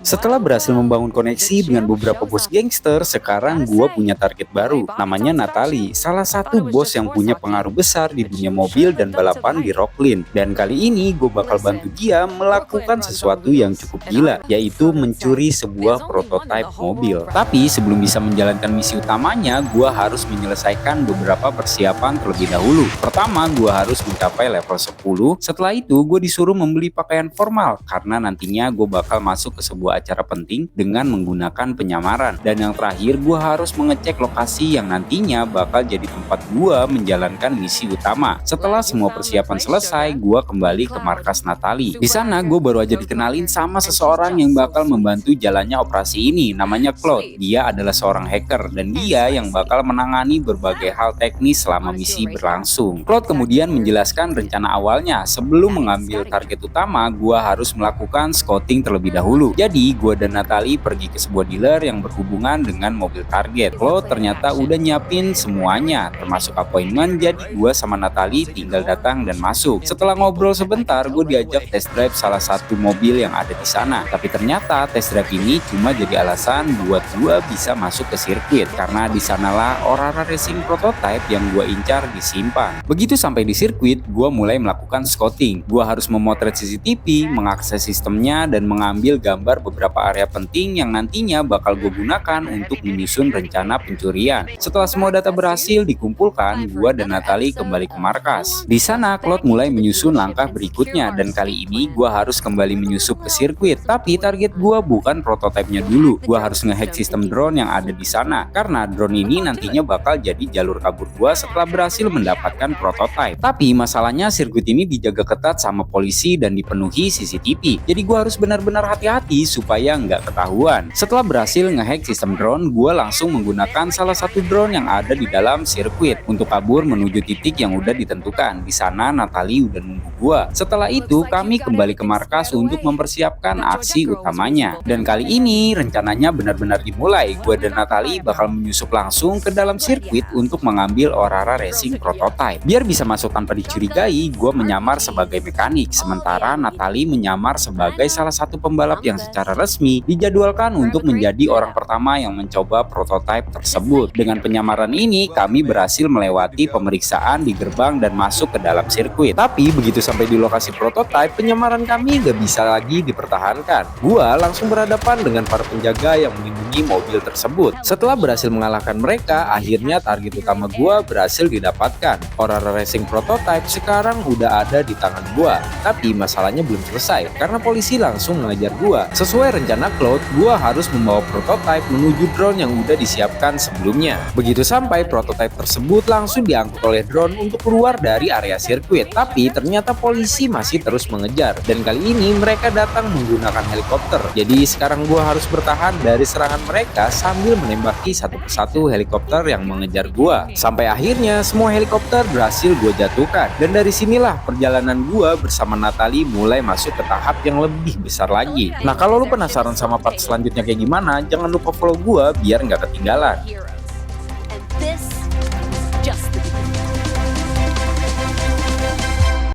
Setelah berhasil membangun koneksi dengan beberapa bos gangster, sekarang gua punya target baru. Namanya Natalie, salah satu bos yang punya pengaruh besar di dunia mobil dan balapan di Rocklin. Dan kali ini gue bakal bantu dia melakukan sesuatu yang cukup gila, yaitu mencuri sebuah prototipe mobil. Tapi sebelum bisa menjalankan misi utamanya, gua harus menyelesaikan beberapa persiapan terlebih dahulu. Pertama, gua harus mencapai level 10. Setelah itu, gue disuruh membeli pakaian formal karena nantinya gue bakal masuk ke sebuah acara penting dengan menggunakan penyamaran. Dan yang terakhir, gue harus mengecek lokasi yang nantinya bakal jadi tempat gue menjalankan misi utama. Setelah semua persiapan selesai, gue kembali ke markas Natalie. Di sana gue baru aja dikenalin sama seseorang yang bakal membantu jalannya operasi ini. Namanya Claude. Dia adalah seorang hacker dan dia yang bakal menangani berbagai hal teknis selama misi berlangsung. Claude kemudian menjelaskan rencana awalnya. Sebelum mengambil target utama, gue harus melakukan scouting terlebih dahulu. Jadi gue dan Natalie pergi ke sebuah dealer yang berhubungan dengan mobil target. Claude ternyata udah nyiapin semuanya, termasuk appointment. Jadi gue sama Natalie tinggal datang dan masuk. Setelah ngobrol sebentar, gue diajak test drive salah satu mobil yang ada di sana. Tapi ternyata test drive ini cuma jadi alasan buat gue bisa masuk ke sirkuit, karena di sanalah Aurora Racing prototype yang gue incar disimpan. Begitu sampai di sirkuit, gue mulai melakukan scouting. Gue harus memotret CCTV, mengakses sistemnya, dan mengambil gambar beberapa area penting yang nantinya bakal gue gunakan untuk menyusun rencana pencurian. Setelah semua data berhasil dikumpulkan, gue dan Natalie kembali ke markas. Di sana, Claude mulai menyusun langkah berikutnya, dan kali ini gue harus kembali menyusup ke sirkuit. Tapi target gue bukan prototipenya dulu. Gue harus ngehack sistem drone yang ada di sana, karena drone ini nantinya bakal jadi jalur kabur gue setelah berhasil mendapatkan prototipe. Tapi masalahnya sirkuit ini dijaga ketat sama polisi dan dipenuhi CCTV. Jadi gue harus benar-benar hati-hati supaya nggak ketahuan. Setelah berhasil ngehack sistem drone, gue langsung menggunakan salah satu drone yang ada di dalam sirkuit untuk kabur menuju titik yang udah ditentukan. Di sana Natalie udah nunggu gue. Setelah itu kami kembali ke markas untuk mempersiapkan aksi utamanya. Dan kali ini rencananya benar-benar dimulai. Gue dan Natalie bakal menyusup langsung ke dalam sirkuit untuk mengambil Aurora Racing prototype. Biar bisa masuk tanpa dicurigai, gue menyamar sebagai mekanik, sementara Natalie menyamar sebagai salah satu pembalap yang secara resmi dijadwalkan untuk menjadi orang pertama yang mencoba prototipe tersebut. Dengan penyamaran ini, kami berhasil melewati pemeriksaan di gerbang dan masuk ke dalam sirkuit. Tapi begitu sampai di lokasi prototipe, penyamaran kami gak bisa lagi dipertahankan. Gua langsung berhadapan dengan para penjaga yang melindungi mobil tersebut. Setelah berhasil mengalahkan mereka, akhirnya target utama gua berhasil didapatkan. Aurora Racing prototype sekarang udah ada di tangan gua. Tapi masalahnya belum selesai karena polisi langsung mengejar gua. Sesuai rencana Claude, gua harus membawa prototipe menuju drone yang udah disiapkan sebelumnya. Begitu sampai, prototipe tersebut langsung diangkut oleh drone untuk keluar dari area sirkuit. Tapi ternyata polisi masih terus mengejar, dan kali ini mereka datang menggunakan helikopter. Jadi sekarang gua harus bertahan dari serangan mereka sambil menembaki satu persatu helikopter yang mengejar gua. Sampai akhirnya semua helikopter berhasil gua jatuhkan. Dan dari sinilah perjalanan gua bersama Natalie mulai masuk ke tahap yang lebih besar lagi. Nah, kalau lu penasaran sama part selanjutnya kayak gimana, jangan lupa follow gua biar nggak ketinggalan.